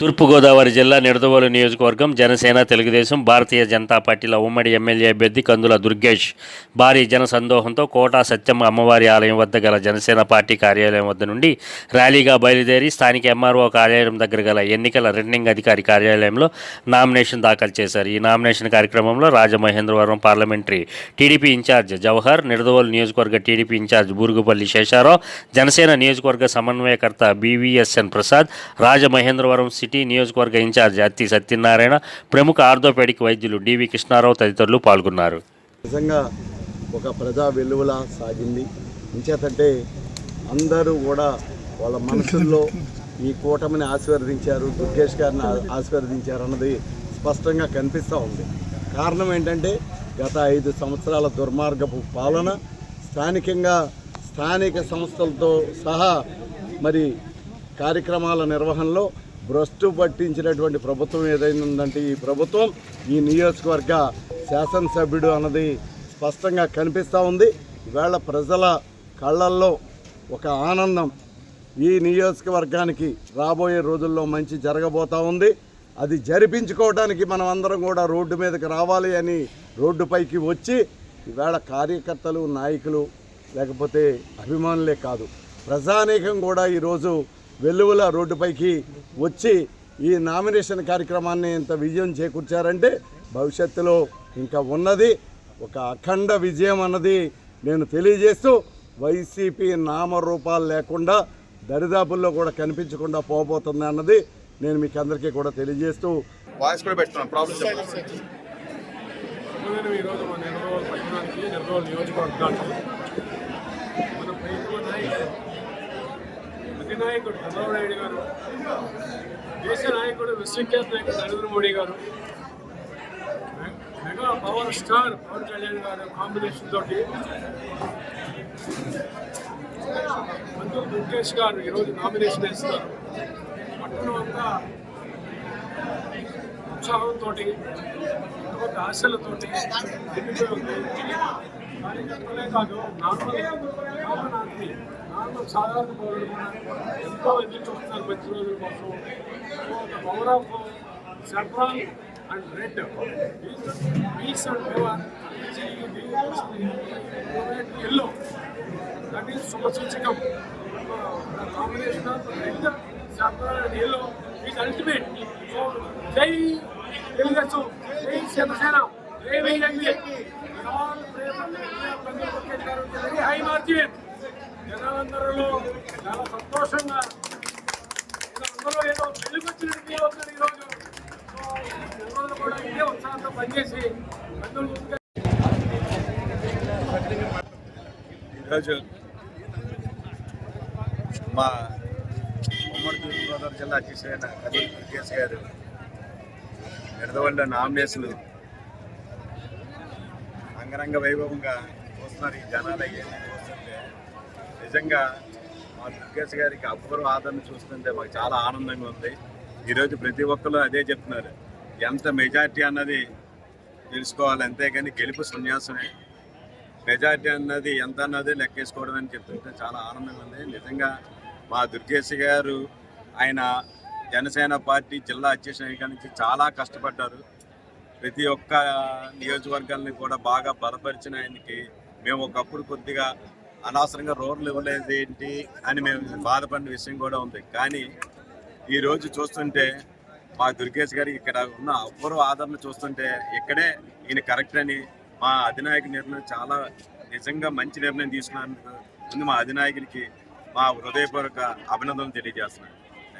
తూర్పుగోదావరి జిల్లా నిడదవోలు నియోజకవర్గం జనసేన తెలుగుదేశం భారతీయ జనతా పార్టీల ఉమ్మడి ఎమ్మెల్యే అభ్యర్థి కందుల దుర్గేష్ భారీ జన సందోహంతో కోటా సత్యమ్మ అమ్మవారి ఆలయం వద్ద గల జనసేన పార్టీ కార్యాలయం వద్ద నుండి ర్యాలీగా బయలుదేరి స్థానిక ఎంఆర్ఓ కార్యాలయం దగ్గర గల ఎన్నికల రిటర్నింగ్ అధికారి కార్యాలయంలో నామినేషన్ దాఖలు చేశారు. ఈ నామినేషన్ కార్యక్రమంలో Rajamahendravaram parliamentary TDP incharge Jawahar, Nidadavolu నియోజకవర్గ టీడీపీ ఇన్ఛార్జ్ బూరుగుపల్లి శేషారావు, జనసేన నియోజకవర్గ సమన్వయకర్త బీవీఎస్ఎన్ ప్రసాద్, రాజమహేంద్రవరం సిటీ నియోజకవర్గ ఇన్ఛార్జ్ అత్తి సత్యనారాయణ, ప్రముఖ ఆర్థోపెడిక్ వైద్యులు డివి కృష్ణారావు తదితరులు పాల్గొన్నారు. నిజంగా ఒక ప్రజా వెలువలా సాగింది. ఇంచేతంటే అందరూ కూడా వాళ్ళ మనసుల్లో ఈ కూటమిని ఆశీర్వదించారు, దుర్గేష్ గారిని ఆశీర్వదించారు అన్నది స్పష్టంగా కనిపిస్తూ ఉంది. కారణం ఏంటంటే గత 5 సంవత్సరాల దుర్మార్గపు పాలన, స్థానిక సంస్థలతో సహా మరి కార్యక్రమాల నిర్వహణలో భ్రష్టు పట్టించినటువంటి ప్రభుత్వం ఏదైనా ఉందంటే ఈ ప్రభుత్వం, ఈ నియోజకవర్గ శాసనసభ్యుడు అన్నది స్పష్టంగా కనిపిస్తూ ఉంది. ఈవేళ ప్రజల కళ్ళల్లో ఒక ఆనందం, ఈ నియోజకవర్గానికి రాబోయే రోజుల్లో మంచి జరగబోతూ ఉంది. అది జరిపించుకోవడానికి మనం అందరం కూడా రోడ్డు మీదకి రావాలి అని రోడ్డుపైకి వచ్చి ఈవేళ కార్యకర్తలు, నాయకులు, లేకపోతే అభిమానులే కాదు, ప్రజానీకం కూడా ఈరోజు వెల్లువల రోడ్డుపైకి వచ్చి ఈ నామినేషన్ కార్యక్రమాన్ని ఇంత విజయం చేకూర్చారంటే భవిష్యత్తులో ఇంకా ఉన్నది ఒక అఖండ విజయం అన్నది నేను తెలియజేస్తూ, వైసీపీ నామరూపాలు లేకుండా దరిదాపుల్లో కూడా కనిపించకుండా పోబోతుంది అన్నది నేను మీకు అందరికీ కూడా తెలియజేస్తూ అధినాయకుడు చంద్రబాబు నాయుడు గారు, దేశ నాయకుడు విశ్వఖ్యాత నాయకుడు నరేంద్ర మోడీ గారు, mega power star Pawan Kalyan గారు కాంబినేషన్ తోటి కందుల దుర్గేష్ గారు ఈరోజు నామినేషన్ వేస్తున్నారు. పట్టణం అంతా ఉత్సాహంతో, ఆశలతోటి కార్యకర్తలే కాదు, సాధారణ పౌరులు ఎంతో ఎదురు చూస్తున్నారు మంచి రోజుల కోసం. Power of central and red peace and power yellow, that is శుభసూచకం. Combination of red, central and yellow is ultimate. So జై తెలుగుదేశం, జై శివసేన, జై వైఎస్ఆర్. Very high margin. జనాలందరిలో చాలా సంతోషంగా, అందరూ ఏదో వెలుగొచ్చినట్టు ఫీల్ అవుతుంది ఈరోజు. సో అందరూ కూడా ఇదే ఉత్సాహంతో పనిచేసి ఈరోజు మా ఉమ్మడి తూర్పుగోదావరి జిల్లా అధ్యక్షుడైన కందుల దుర్గేష్ గారు నిడదవోలు నామినేషన్లు అంగరంగ వైభవంగా చూస్తున్నారు. ఈ జనాలు అయ్యేది చూస్తుంటే నిజంగా మా దుర్గేష్ గారికి అపూర్వ ఆదరణ చూస్తుంటే మాకు చాలా ఆనందంగా ఉంది. ఈరోజు ప్రతి ఒక్కరు అదే చెప్తున్నారు, ఎంత మెజార్టీ అన్నది తెలుసుకోవాలి, అంతేగాని గెలుపు సన్యాసమే. మెజార్టీ అన్నది ఎంత అన్నది లెక్కేసుకోవడం అని చెప్తుంటే చాలా ఆనందంగా ఉంది. నిజంగా మా దుర్గేష్ గారు ఆయన జనసేన పార్టీ జిల్లా అధ్యక్షుడి నుంచి చాలా కష్టపడ్డారు. ప్రతి ఒక్క నియోజకవర్గాలని కూడా బాగా బలపరిచిన ఆయనకి మేము ఒకప్పుడు కొద్దిగా అనవసరంగా రోడ్లు ఇవ్వలేదు ఏంటి అని మేము బాధపడిన విషయం కూడా ఉంది. కానీ ఈరోజు చూస్తుంటే మా దుర్గేష్ గారికి ఇక్కడ ఉన్న అపూర్వ ఆదరణ చూస్తుంటే ఇక్కడే ఈయన కరెక్ట్ అని మా అధినాయకుడి నిర్ణయం చాలా నిజంగా మంచి నిర్ణయం తీసుకున్నందుకు ముందు మా అధినాయకుడికి మా హృదయపూర్వక అభినందనలు తెలియజేస్తున్నాను.